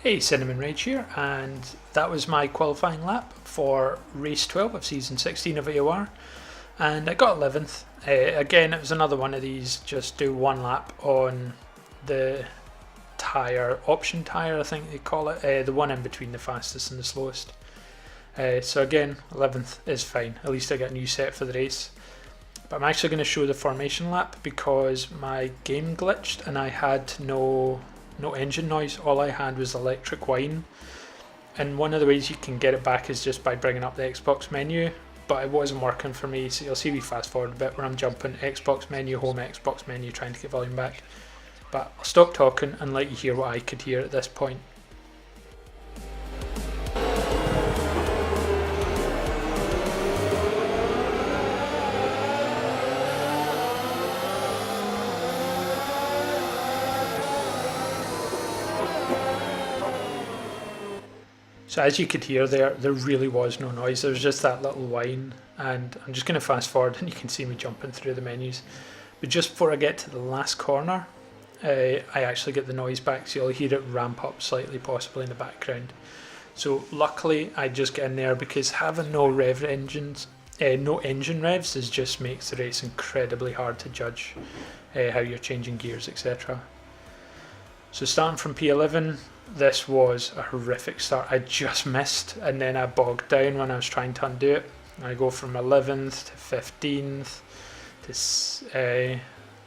Hey, Cinnamon Rage here, and that was my qualifying lap for race 12 of season 16 of AOR, and I got 11th. Again, it was another one of these, just do one lap on the tyre, option tyre I think they call it, the one in between the fastest and the slowest. So again, 11th is fine, at least I got a new set for the race. But I'm actually going to show the formation lap because my game glitched and I had no engine noise. All I had was electric whine, and one of the ways you can get it back is just by bringing up the Xbox menu, but it wasn't working for me, so you'll see me fast forward a bit where I'm jumping Xbox menu, home, Xbox menu, trying to get volume back. But I'll stop talking and let you hear what I could hear at this point. So as you could hear there really was no noise, there was just that little whine, and I'm just going to fast forward and you can see me jumping through the menus. But just before I get to the last corner, I actually get the noise back, so you'll hear it ramp up slightly, possibly in the background. So luckily I just get in there because having no engine revs just makes the race incredibly hard to judge how you're changing gears, etc. So starting from P11, this was a horrific start. I just missed and then I bogged down when I was trying to undo it. I go from 11th to 15th to, did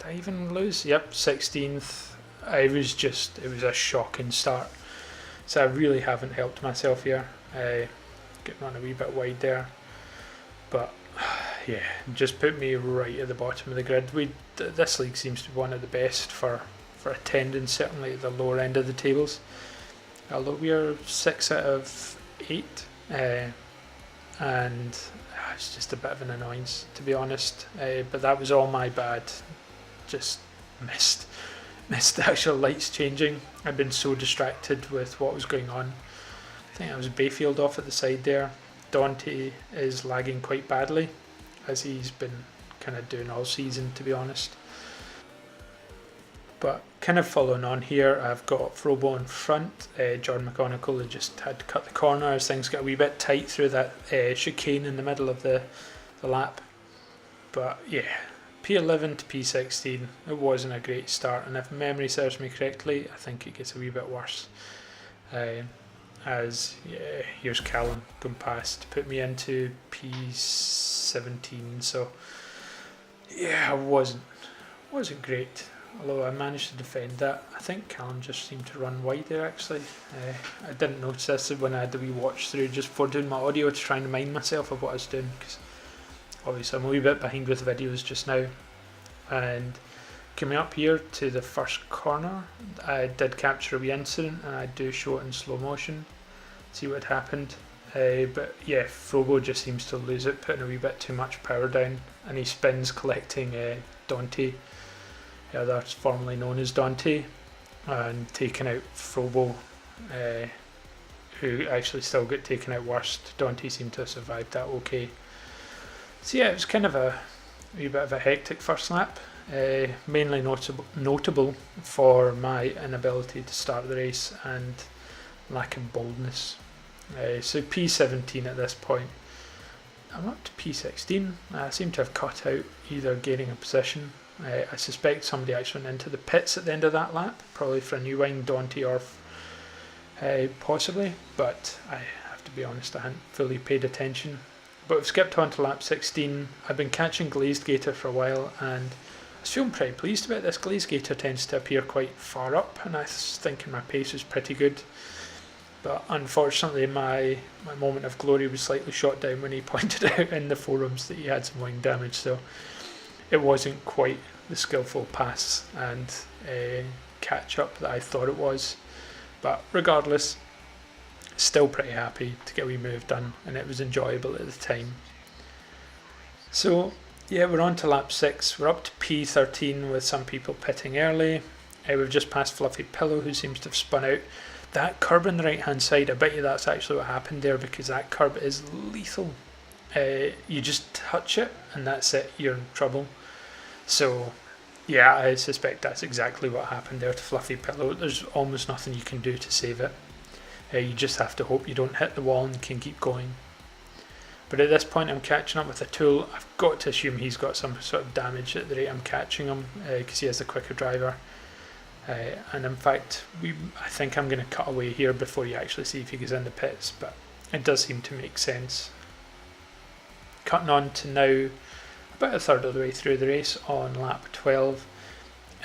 I even lose? Yep, 16th. It was a shocking start. So I really haven't helped myself here. Getting on a wee bit wide there. But yeah, just put me right at the bottom of the grid. This league seems to be one of the best for attendance, certainly at the lower end of the tables. Although we are 6 out of 8, and it's just a bit of an annoyance, to be honest. But that was all my bad. Just missed the actual lights changing. I've been so distracted with what was going on. I think I was Bayfield off at the side there. Dante is lagging quite badly, as he's been kind of doing all season, to be honest. But kind of following on here, I've got Frobo in front. Jordan McGonigal had just had to cut the corner as things got a wee bit tight through that chicane in the middle of the lap. But yeah, P11 to P16, it wasn't a great start, and if memory serves me correctly, I think it gets a wee bit worse. Here's Callum going past to put me into P17, so yeah, it wasn't great. Although I managed to defend that. I think Callum just seemed to run wide there actually. I didn't notice this when I had the wee watch through just before doing my audio to try and remind myself of what I was doing, because obviously I'm a wee bit behind with videos just now. And coming up here to the first corner, I did capture a wee incident and I do show it in slow motion, see what happened. But yeah, Frobo just seems to lose it, putting a wee bit too much power down, and he spins collecting Dante. Yeah, that's formerly known as Dante, and taking out Frobo, who actually still got taken out worst. Dante seemed to have survived that okay. So yeah, it was kind of a wee bit of a hectic first lap, mainly notable for my inability to start the race and lack of boldness. So P17 at this point. I'm up to P16. I seem to have cut out either gaining a position. I suspect somebody actually went into the pits at the end of that lap, probably for a new wine, Dante or possibly, but I have to be honest, I hadn't fully paid attention. But we've skipped on to lap 16. I've been catching Glazed Gator for a while, and I was feeling pretty pleased about this. Glazed Gator tends to appear quite far up, and I was thinking my pace was pretty good. But unfortunately my moment of glory was slightly shot down when he pointed out in the forums that he had some wing damage, so it wasn't quite the skillful pass and catch up that I thought it was. But regardless, still pretty happy to get a wee move done, and it was enjoyable at the time. So yeah, we're on to lap 6. We're up to P13 with some people pitting early. We've just passed Fluffy Pillow, who seems to have spun out. That curb on the right hand side, I bet you that's actually what happened there, because that curb is lethal. You just touch it and that's it, you're in trouble. So yeah, I suspect that's exactly what happened there to Fluffy Pillow. There's almost nothing you can do to save it. You just have to hope you don't hit the wall and can keep going. But at this point I'm catching up with a tool. I've got to assume he's got some sort of damage at the rate I'm catching him, because he has the quicker driver. And in fact, I think I'm going to cut away here before you actually see if he goes in the pits, but it does seem to make sense. Cutting on to now about a third of the way through the race on lap 12.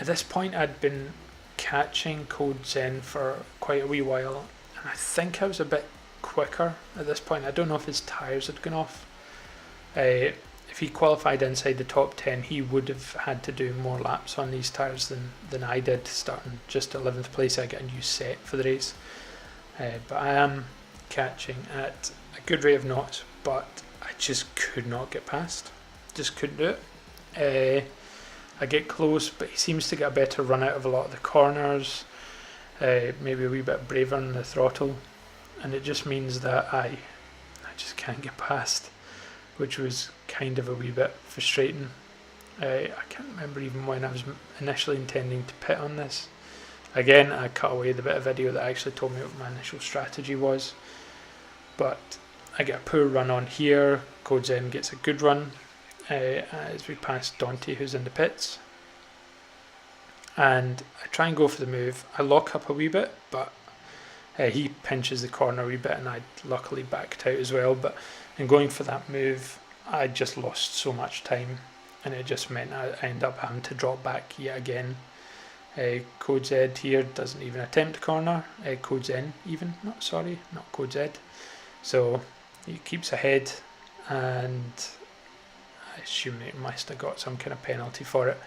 At this point I'd been catching Code Zen for quite a wee while, and I think I was a bit quicker at this point. I don't know if his tyres had gone off. If he qualified inside the top 10, he would have had to do more laps on these tyres than I did, starting just 11th place. I get a new set for the race. But I am catching at a good rate of knots, but I just could not get past. Just couldn't do it. I get close, but he seems to get a better run out of a lot of the corners, maybe a wee bit braver on the throttle, and it just means that I just can't get past, which was kind of a wee bit frustrating. I can't remember even when I was initially intending to pit on this. Again, I cut away the bit of video that actually told me what my initial strategy was, but I get a poor run on here. Code Zen gets a good run as we pass Dante, who's in the pits, and I try and go for the move. I lock up a wee bit, but he pinches the corner a wee bit, and I luckily backed out as well. But in going for that move, I just lost so much time, and it just meant I end up having to drop back yet again. Code Z here doesn't even attempt a corner. Code Zen even, not Code Z. So he keeps ahead, and I assume he must have got some kind of penalty for it.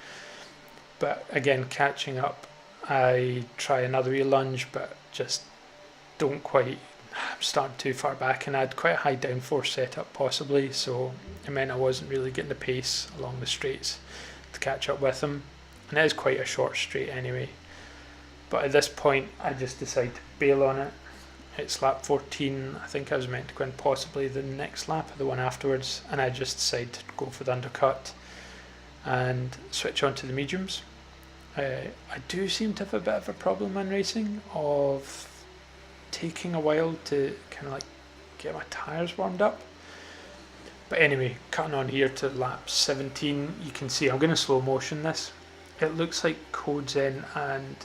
But again, catching up, I try another wee lunge, but just don't quite. I'm starting too far back, and I had quite a high downforce setup possibly, so it meant I wasn't really getting the pace along the straights to catch up with him. And it is quite a short straight anyway. But at this point, I just decide to bail on it. It's lap 14. I think I was meant to go in possibly the next lap or the one afterwards, and I just decide to go for the undercut and switch on to the mediums. I do seem to have a bit of a problem in racing of taking a while to kind of like get my tyres warmed up. But anyway, cutting on here to lap 17, you can see I'm going to slow motion this. It looks like Code Zen and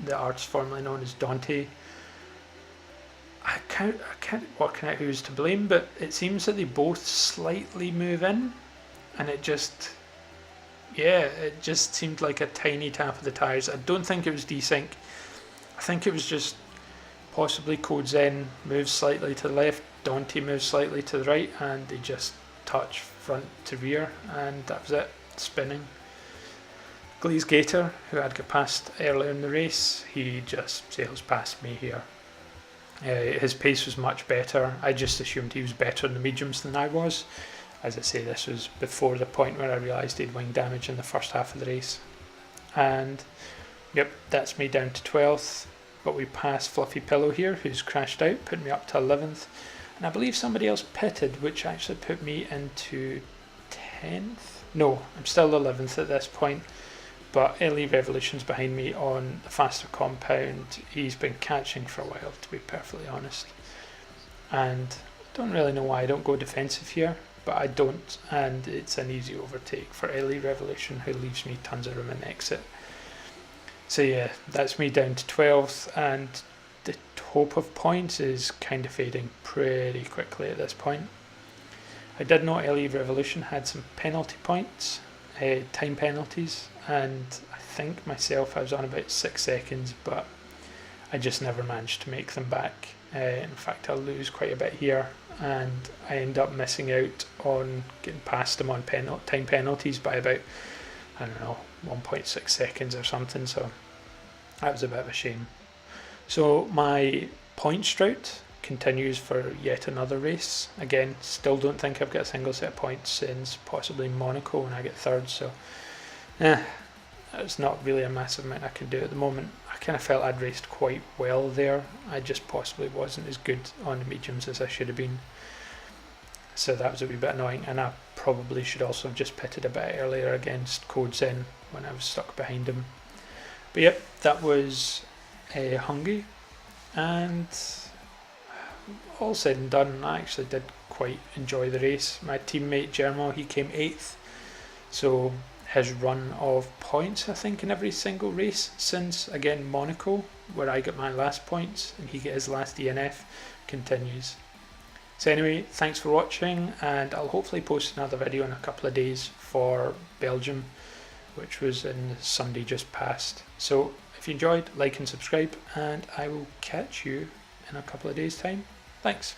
the artist formerly known as Dante, I can't work out who's to blame, but it seems that they both slightly move in, and it just seemed like a tiny tap of the tyres. I don't think it was desync. I think it was just possibly Code Zen moves slightly to the left, Dante moves slightly to the right, and they just touch front to rear, and that was it, spinning. Glaze Gator, who I'd got past earlier in the race, he just sails past me here. His pace was much better. I just assumed he was better in the mediums than I was. As I say, this was before the point where I realised he'd wing damage in the first half of the race. And yep, that's me down to 12th. But we passed Fluffy Pillow here, who's crashed out, put me up to 11th. And I believe somebody else pitted, which actually put me into 10th. No, I'm still 11th at this point. But LE Revolution's behind me on the faster compound. He's been catching for a while, to be perfectly honest. And I don't really know why I don't go defensive here, but I don't, and it's an easy overtake for LE Revolution, who leaves me tons of room in exit. So yeah, that's me down to 12th, and the hope of points is kind of fading pretty quickly at this point. I did know LE Revolution had some penalty points, time penalties, and I think myself I was on about 6 seconds, but I just never managed to make them back. In fact, I'll lose quite a bit here, and I end up missing out on getting past them on time penalties by about, I don't know, 1.6 seconds or something, so that was a bit of a shame. So my points drought continues for yet another race. Again, still don't think I've got a single set of points since possibly Monaco when I get third, so it's not really a massive amount I can do at the moment. I kind of felt I'd raced quite well there. I just possibly wasn't as good on the mediums as I should have been. So that was a wee bit annoying, and I probably should also have just pitted a bit earlier against Code Zen when I was stuck behind him. But yep, that was Hungary, and all said and done, I actually did quite enjoy the race. My teammate Germo, he came 8th, so his run of points, I think, in every single race since, again, Monaco, where I got my last points and he got his last DNF, continues. So anyway, thanks for watching, and I'll hopefully post another video in a couple of days for Belgium, which was in the Sunday just past. So if you enjoyed, like and subscribe, and I will catch you in a couple of days' time. Thanks.